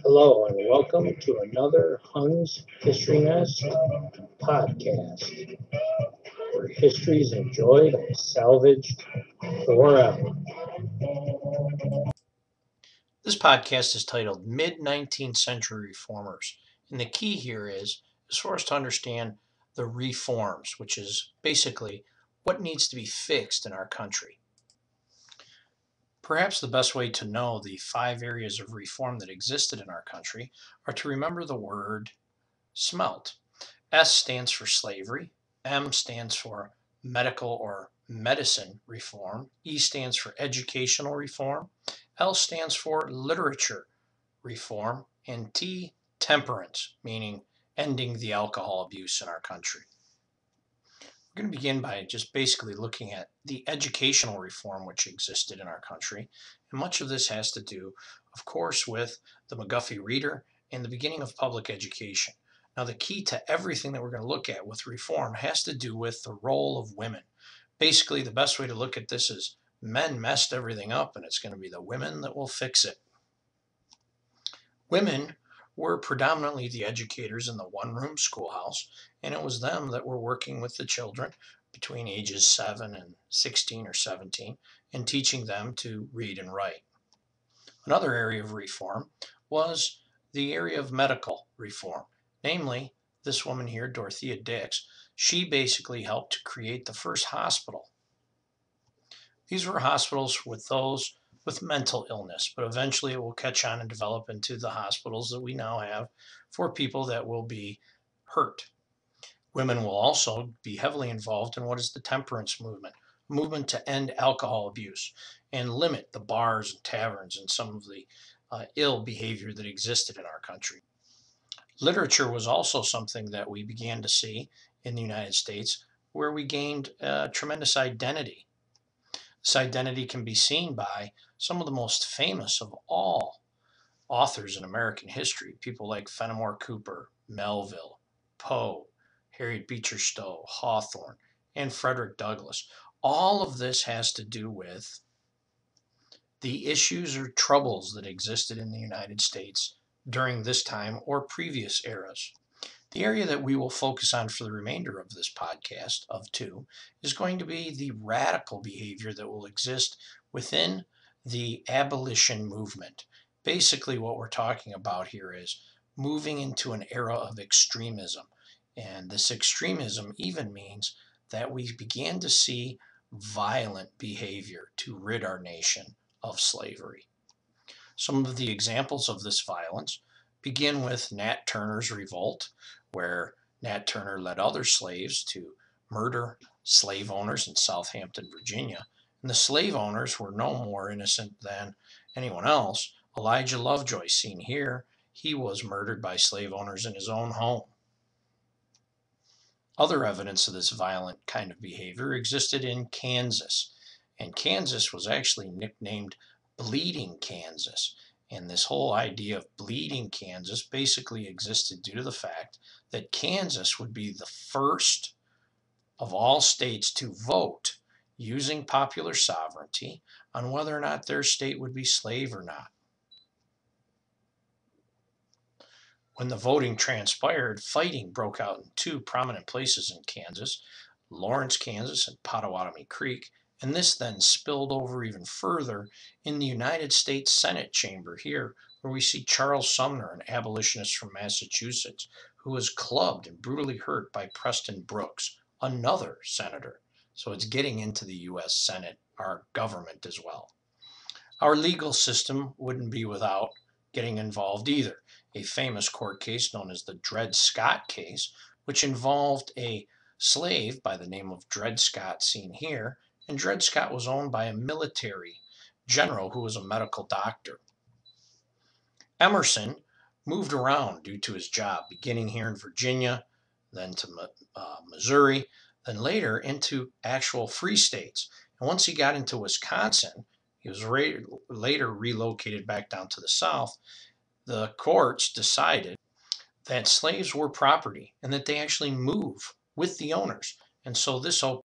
Hello and welcome to another Hun's History Nest podcast, where history is enjoyed and salvaged forever. This podcast is titled Mid-19th Century Reformers, and the key here is for us to understand the reforms, which is basically what needs to be fixed in our country. Perhaps the best way to know the 5 areas of reform that existed in our country are to remember the word SMELT. S stands for slavery, M stands for medical or medicine reform, E stands for educational reform, L stands for literature reform, and T, temperance, meaning ending the alcohol abuse in our country. We're going to begin by just basically looking at the educational reform which existed in our country. And much of this has to do, of course, with the McGuffey Reader and the beginning of public education. Now, the key to everything that we're going to look at with reform has to do with the role of women. Basically, the best way to look at this is men messed everything up, and it's going to be the women that will fix it. Women were predominantly the educators in the one-room schoolhouse, and it was them that were working with the children between ages 7 and 16 or 17 and teaching them to read and write. Another area of reform was the area of medical reform. Namely, this woman here, Dorothea Dix, she basically helped to create the first hospital. These were hospitals with those with mental illness, but eventually it will catch on and develop into the hospitals that we now have for people that will be hurt. Women will also be heavily involved in what is the temperance movement, a movement to end alcohol abuse and limit the bars and taverns and some of the ill behavior that existed in our country. Literature was also something that we began to see in the United States, where we gained a tremendous identity. This identity can be seen by some of the most famous of all authors in American history, people like Fenimore Cooper, Melville, Poe, Harriet Beecher Stowe, Hawthorne, and Frederick Douglass. All of this has to do with the issues or troubles that existed in the United States during this time or previous eras. The area that we will focus on for the remainder of this podcast of 2 is going to be the radical behavior that will exist within the abolition movement. Basically, what we're talking about here is moving into an era of extremism. And this extremism even means that we began to see violent behavior to rid our nation of slavery. Some of the examples of this violence begin with Nat Turner's revolt, where Nat Turner led other slaves to murder slave owners in Southampton, Virginia. And the slave owners were no more innocent than anyone else. Elijah Lovejoy, seen here, he was murdered by slave owners in his own home. Other evidence of this violent kind of behavior existed in Kansas. And Kansas was actually nicknamed Bleeding Kansas. And this whole idea of bleeding Kansas basically existed due to the fact that Kansas would be the first of all states to vote using popular sovereignty on whether or not their state would be slave or not. When the voting transpired, fighting broke out in 2 prominent places in Kansas, Lawrence, Kansas, and Pottawatomie Creek, and this then spilled over even further in the United States Senate chamber here, where we see Charles Sumner, an abolitionist from Massachusetts, who was clubbed and brutally hurt by Preston Brooks, another senator. So it's getting into the U.S. Senate, our government as well. Our legal system wouldn't be without getting involved either. A famous court case known as the Dred Scott Case, which involved a slave by the name of Dred Scott, seen here, and Dred Scott was owned by a military general who was a medical doctor. Emerson moved around due to his job, beginning here in Virginia, then to Missouri, then later into actual free states. And once he got into Wisconsin, he was later relocated back down to the South. The courts decided that slaves were property and that they actually move with the owners. And so this opened